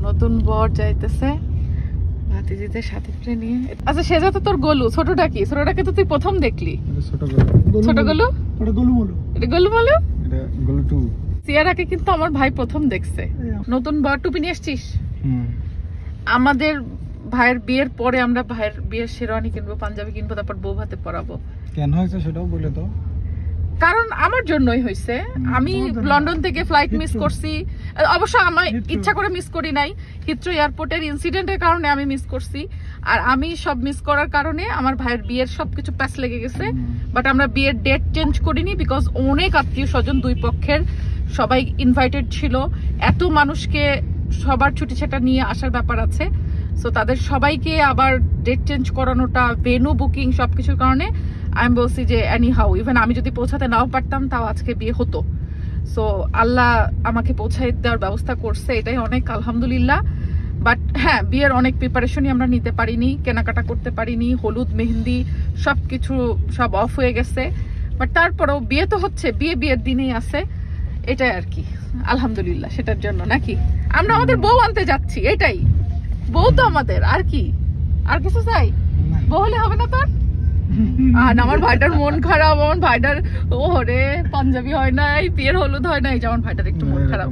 নতুন বর যাইতেছে ভাতিজিদের সাথে করে নিয়ে। আচ্ছা সেটা তো তোর গোলু, ছোটটা কি? ছোটটাকে তো তুই প্রথম দেখলি। ছোট গোলু। ছোট গোলু? ওটা গোলু বলো। এটা গোলু বলো? এটা গোলু 2। সিয়ারাকে কিন্তু আমার ভাই প্রথম দেখছে। নতুন বর টুপি নিয়ে আসছিস? আমাদের ভাইয়ের বিয়ের পরে আমরা ভাইয়ের বিয়ের শেরওয়ানি কিনবো, পাঞ্জাবি কিনবো, তারপর বউ ভাতে পরাবো। কেন হয়েছে সেটাও বলে তো। কারণ আমার জন্যই হয়েছে। আমি লন্ডন থেকে ফ্লাইট মিস করছি, অবশ্য আমার ইচ্ছা করে মিস করি নাই, হিথ্রো এয়ারপোর্টের ইনসিডেন্টের কারণে আমি মিস করছি। আর আমি সব মিস করার কারণে আমার ভাইয়ের বিয়ের সবকিছু প্যাচ লেগে গেছে। বাট আমরা বিয়ের ডেট চেঞ্জ করিনি, বিকজ অনেক আত্মীয় স্বজন দুই পক্ষের সবাই ইনভাইটেড ছিল। এত মানুষকে সবার ছুটি ছাটা নিয়ে আসার ব্যাপার আছে, সো তাদের সবাইকে আবার ডেট চেঞ্জ করানোটা, ভেনু বুকিং সবকিছুর কারণে আমি বলছি যে এনি হাউ, ইভেন আমি যদি পৌঁছাতে নাও পারতাম তাও আজকে বিয়ে হতো। সো আল্লাহ আমাকে পৌঁছাই দেওয়ার ব্যবস্থা করছে, এটাই অনেক আলহামদুলিল্লাহ। বাট হ্যাঁ, বিয়ের অনেক প্রিপারেশনই আমরা নিতে পারিনি, কেনাকাটা করতে পারিনি, হলুদ মেহেন্দি সবকিছু সব অফ হয়ে গেছে। বাট তারপরেও বিয়ে তো হচ্ছে, বিয়ের দিনেই আছে, এটাই আর কি আলহামদুলিল্লাহ। সেটার জন্য নাকি আমরা আমাদের বউ আনতে যাচ্ছি, এটাই বউ তো আমাদের, আর কি আর কিছু চাই? বউ হলে হবে না তোর? আর আমার ভাইটার মন খারাপ, আমার ভাইটার ওরে পাঞ্জাবি হয় নাই, বিয়ের হলুদ হয় নাই, যেমন ভাইটার একটু মন খারাপ।